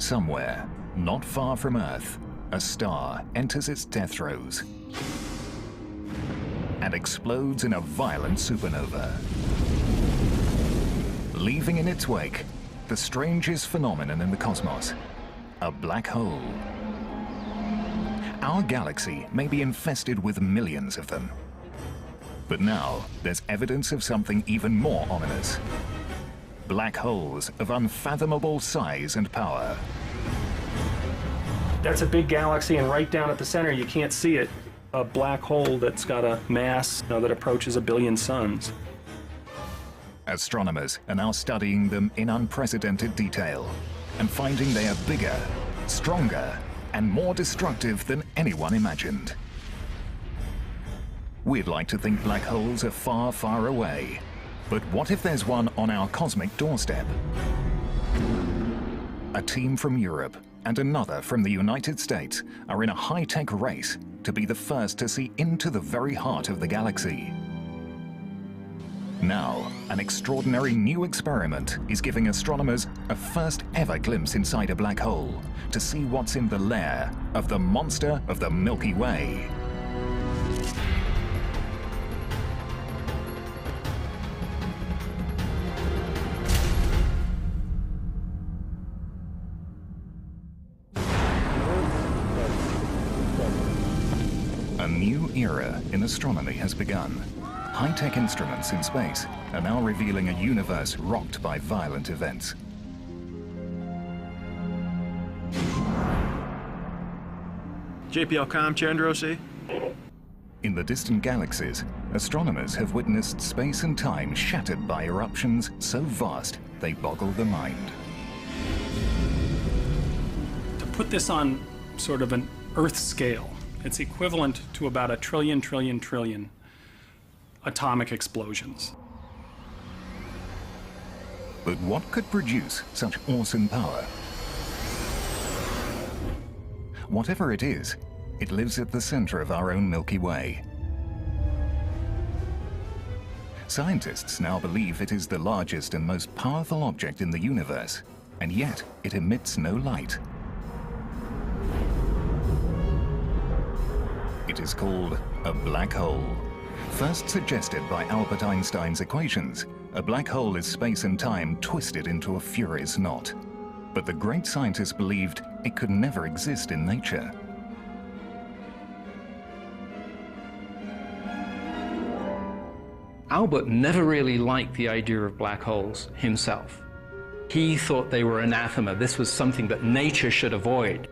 Somewhere, not far from Earth, a star enters its death throes and explodes in a violent supernova, leaving in its wake the strangest phenomenon in the cosmos, a black hole. Our galaxy may be infested with millions of them. But now, there's evidence of something even more ominous. Black holes of unfathomable size and power. That's a big galaxy, and right down at the center, you can't see it, a black hole that's got a mass that approaches 1 billion suns. Astronomers are now studying them in unprecedented detail and finding they are bigger, stronger, and more destructive than anyone imagined. We'd like to think black holes are far, far away. But what if there's one on our cosmic doorstep? A team from Europe and another from the United States are in a high-tech race to be the first to see into the very heart of the galaxy. Now, an extraordinary new experiment is giving astronomers a first-ever glimpse inside a black hole to see what's in the lair of the monster of the Milky Way. A new era in astronomy has begun. High-tech instruments in space are now revealing a universe rocked by violent events. JPL Com, Chandrosi. In the distant galaxies, astronomers have witnessed space and time shattered by eruptions so vast they boggle the mind. To put this on sort of an Earth scale, it's equivalent to about 1 trillion atomic explosions. But what could produce such awesome power? Whatever it is, it lives at the center of our own Milky Way. Scientists now believe it is the largest and most powerful object in the universe, and yet it emits no light. It is called a black hole. First suggested by Albert Einstein's equations, a black hole is space and time twisted into a furious knot. But the great scientist believed it could never exist in nature. Albert never really liked the idea of black holes himself. He thought they were anathema. This was something that nature should avoid.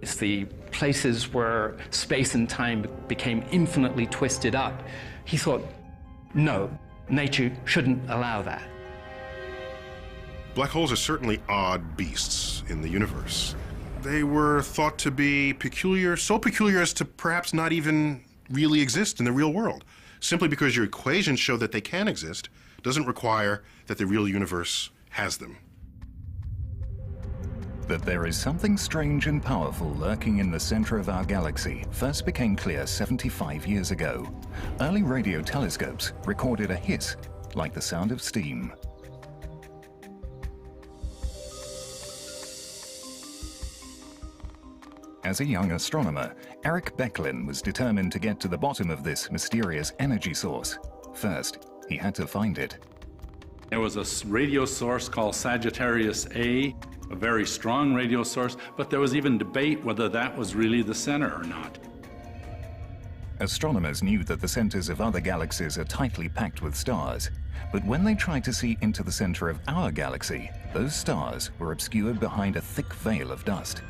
It's the places where space and time became infinitely twisted up. He thought, no, nature shouldn't allow that. Black holes are certainly odd beasts in the universe. They were thought to be peculiar, so peculiar as to perhaps not even really exist in the real world. Simply because your equations show that they can exist doesn't require that the real universe has them. That there is something strange and powerful lurking in the center of our galaxy first became clear 75 years ago. Early radio telescopes recorded a hiss like the sound of steam. As a young astronomer, Eric Becklin was determined to get to the bottom of this mysterious energy source. First, he had to find it. There was a radio source called Sagittarius A, a very strong radio source, but there was even debate whether that was really the center or not. Astronomers knew that the centers of other galaxies are tightly packed with stars, but when they tried to see into the center of our galaxy, those stars were obscured behind a thick veil of dust.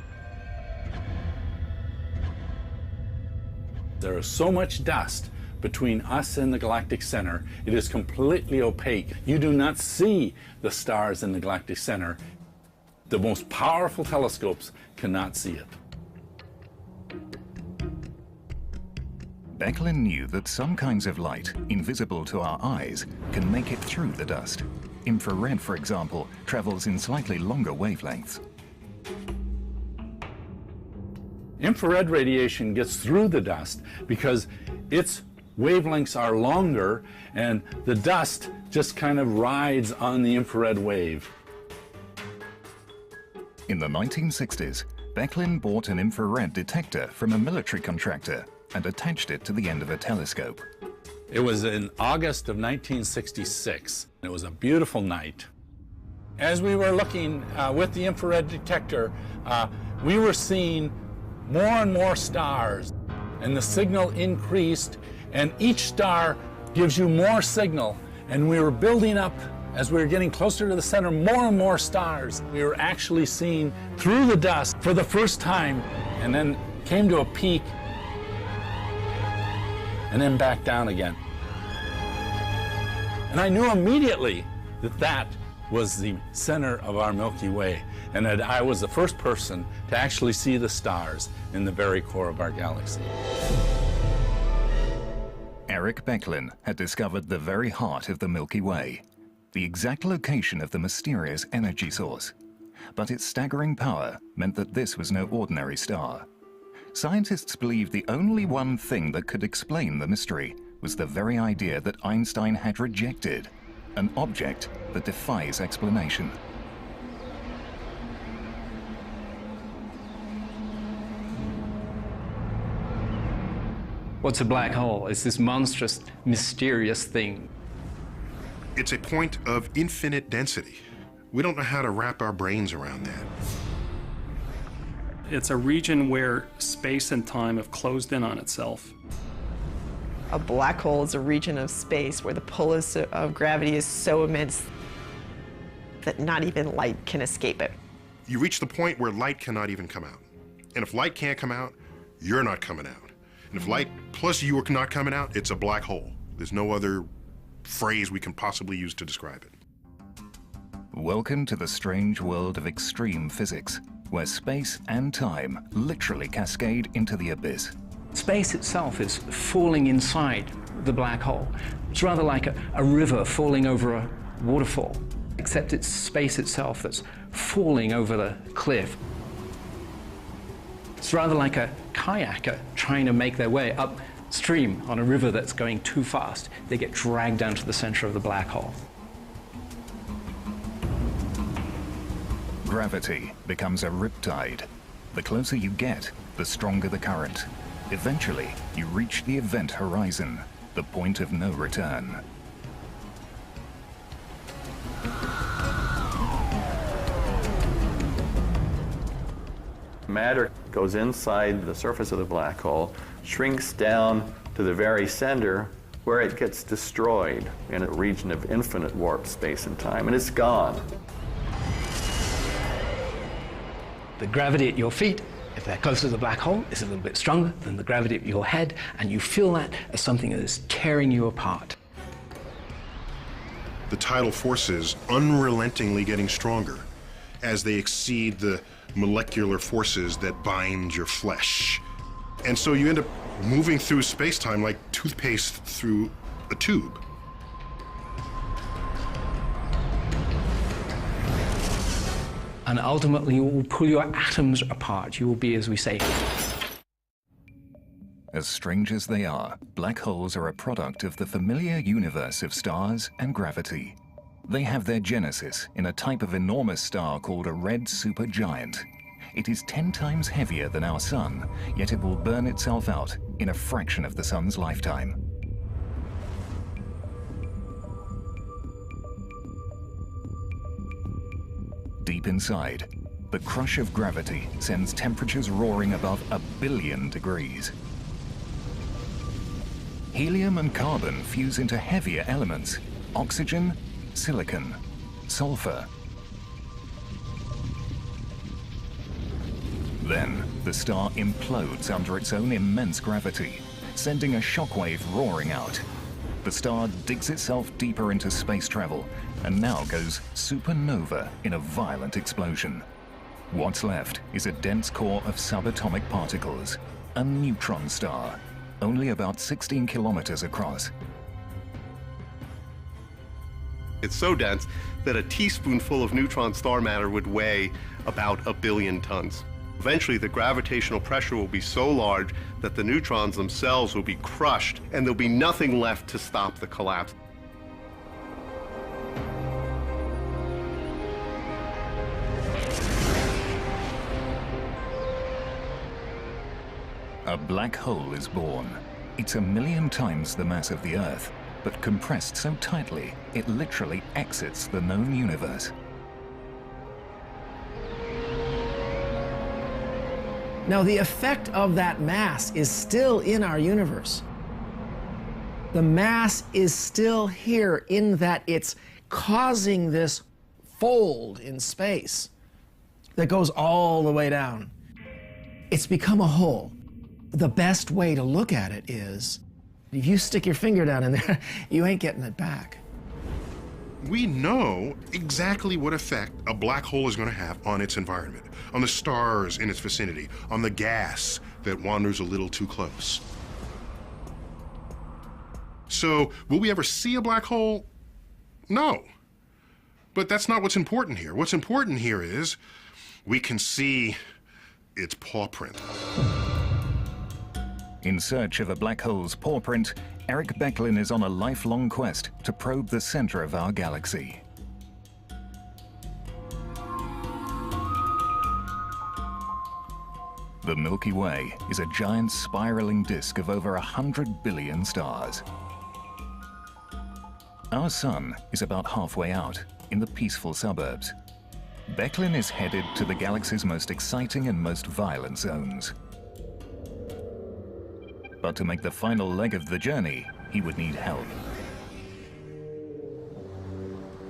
There is so much dust between us and the galactic center, it is completely opaque. You do not see the stars in the galactic center. The most powerful telescopes cannot see it. Becklin knew that some kinds of light, invisible to our eyes, can make it through the dust. Infrared, for example, travels in slightly longer wavelengths. Infrared radiation gets through the dust because its wavelengths are longer and the dust just kind of rides on the infrared wave. In the 1960s, Becklin bought an infrared detector from a military contractor and attached it to the end of a telescope. It was in August of 1966. It was a beautiful night. As we were looking with the infrared detector, we were seeing more and more stars, and the signal increased, and each star gives you more signal, and we were building up. As we were getting closer to the center, more and more stars. We were actually seeing through the dust for the first time, and then came to a peak, and then back down again. And I knew immediately that that was the center of our Milky Way, and that I was the first person to actually see the stars in the very core of our galaxy. Eric Becklin had discovered the very heart of the Milky Way, the exact location of the mysterious energy source. But its staggering power meant that this was no ordinary star. Scientists believed the only one thing that could explain the mystery was the very idea that Einstein had rejected, an object that defies explanation. What's a black hole? It's this monstrous, mysterious thing. It's a point of infinite density. We don't know how to wrap our brains around that. It's a region where space and time have closed in on itself. A black hole is a region of space where the pull of gravity is so immense that not even light can escape it. You reach the point where light cannot even come out. And if light can't come out, you're not coming out. And if light plus you are not coming out, it's a black hole. There's no other phrase we can possibly use to describe it. Welcome to the strange world of extreme physics, where space and time literally cascade into the abyss. Space itself is falling inside the black hole. It's rather like a river falling over a waterfall, except it's space itself that's falling over the cliff. It's rather like a kayaker trying to make their way upstream on a river that's going too fast. They get dragged down to the center of the black hole. Gravity becomes a riptide. The closer you get, the stronger the current. Eventually, you reach the event horizon, the point of no return. Matter goes inside the surface of the black hole, shrinks down to the very center, where it gets destroyed in a region of infinite warp space and time, and it's gone. The gravity at your feet, if they're close to the black hole, is a little bit stronger than the gravity at your head, and you feel that as something that is tearing you apart. The tidal forces unrelentingly getting stronger as they exceed the molecular forces that bind your flesh. And so you end up moving through space-time like toothpaste through a tube. And ultimately, you will pull your atoms apart. You will be, as we say. As strange as they are, black holes are a product of the familiar universe of stars and gravity. They have their genesis in a type of enormous star called a red supergiant. It is 10 times heavier than our sun, yet it will burn itself out in a fraction of the sun's lifetime. Deep inside, the crush of gravity sends temperatures roaring above 1 billion degrees. Helium and carbon fuse into heavier elements: oxygen, silicon, sulfur. Then, the star implodes under its own immense gravity, sending a shockwave roaring out. The star digs itself deeper into space travel and now goes supernova in a violent explosion. What's left is a dense core of subatomic particles, a neutron star, only about 16 kilometers across. It's so dense that a teaspoonful of neutron star matter would weigh about 1 billion tons. Eventually, the gravitational pressure will be so large that the neutrons themselves will be crushed, and there'll be nothing left to stop the collapse. A black hole is born. It's 1 million times the mass of the Earth, but compressed so tightly, it literally exits the known universe. Now, the effect of that mass is still in our universe. The mass is still here in that it's causing this fold in space that goes all the way down. It's become a hole. The best way to look at it is, if you stick your finger down in there, you ain't getting it back. We know exactly what effect a black hole is going to have on its environment, on the stars in its vicinity, on the gas that wanders a little too close. So, will we ever see a black hole? No. But that's not what's important here. What's important here is we can see its paw print. In search of a black hole's paw print, Eric Becklin is on a lifelong quest to probe the center of our galaxy. The Milky Way is a giant spiraling disk of over 100 billion stars. Our sun is about halfway out, in the peaceful suburbs. Becklin is headed to the galaxy's most exciting and most violent zones. But to make the final leg of the journey, he would need help.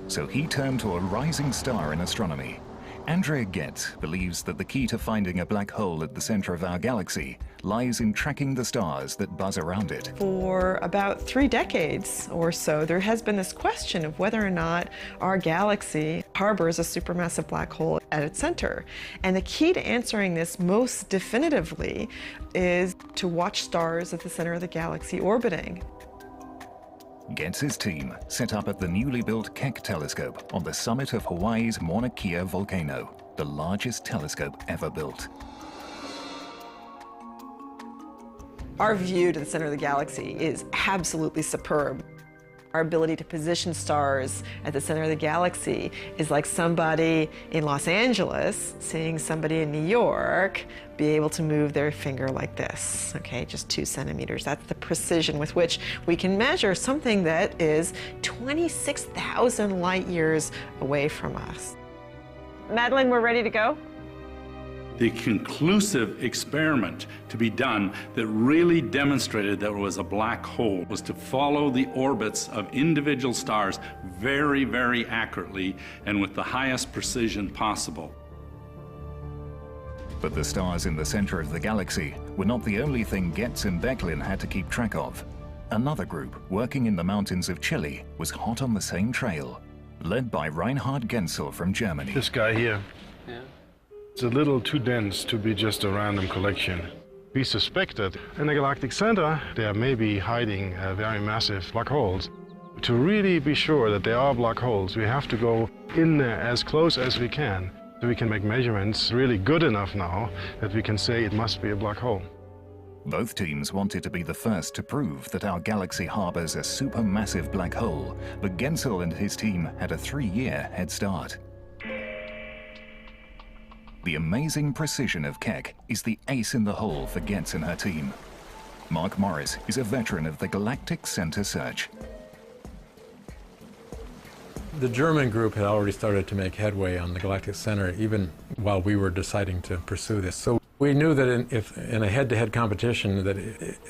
So he turned to a rising star in astronomy. Andrea Getz believes that the key to finding a black hole at the center of our galaxy lies in tracking the stars that buzz around it. For about 3 decades or so, there has been this question of whether or not our galaxy harbors a supermassive black hole at its center. And the key to answering this most definitively is to watch stars at the center of the galaxy orbiting. Getz's team set up at the newly built Keck telescope on the summit of Hawaii's Mauna Kea volcano, the largest telescope ever built. Our view to the center of the galaxy is absolutely superb. Our ability to position stars at the center of the galaxy is like somebody in Los Angeles seeing somebody in New York be able to move their finger like this, okay, just 2 centimeters. That's the precision with which we can measure something that is 26,000 light years away from us. Madeline, we're ready to go? The conclusive experiment to be done that really demonstrated that it was a black hole was to follow the orbits of individual stars very, very accurately and with the highest precision possible. But the stars in the center of the galaxy were not the only thing Getz and Becklin had to keep track of. Another group, working in the mountains of Chile, was hot on the same trail, led by Reinhard Genzel from Germany. This guy here. Yeah. It's a little too dense to be just a random collection. We suspect that in the galactic center, there may be hiding very massive black holes. To really be sure that there are black holes, we have to go in there as close as we can, so we can make measurements really good enough now that we can say it must be a black hole. Both teams wanted to be the first to prove that our galaxy harbors a supermassive black hole, but Genzel and his team had a 3-year head start. The amazing precision of Keck is the ace in the hole for Getz and her team. Mark Morris is a veteran of the Galactic Center search. The German group had already started to make headway on the Galactic Center even while we were deciding to pursue this. So we knew that in a head-to-head competition that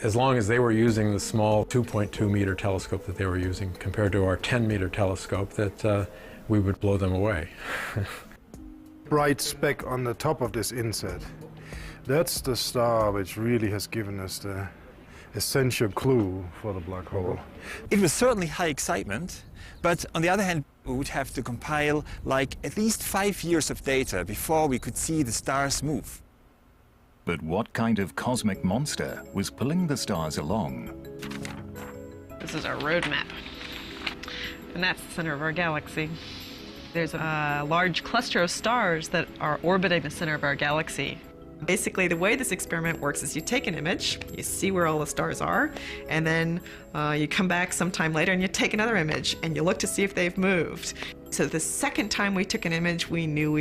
as long as they were using the small 2.2 meter telescope that they were using compared to our 10 meter telescope, that we would blow them away. Bright speck on the top of this inset. That's the star which really has given us the essential clue for the black hole. It was certainly high excitement, but on the other hand, we would have to compile like at least 5 years of data before we could see the stars move. But what kind of cosmic monster was pulling the stars along? This is our roadmap, and that's the center of our galaxy. There's a large cluster of stars that are orbiting the center of our galaxy. Basically, the way this experiment works is you take an image, you see where all the stars are, and then you come back sometime later and you take another image and you look to see if they've moved. So the second time we took an image, we knew we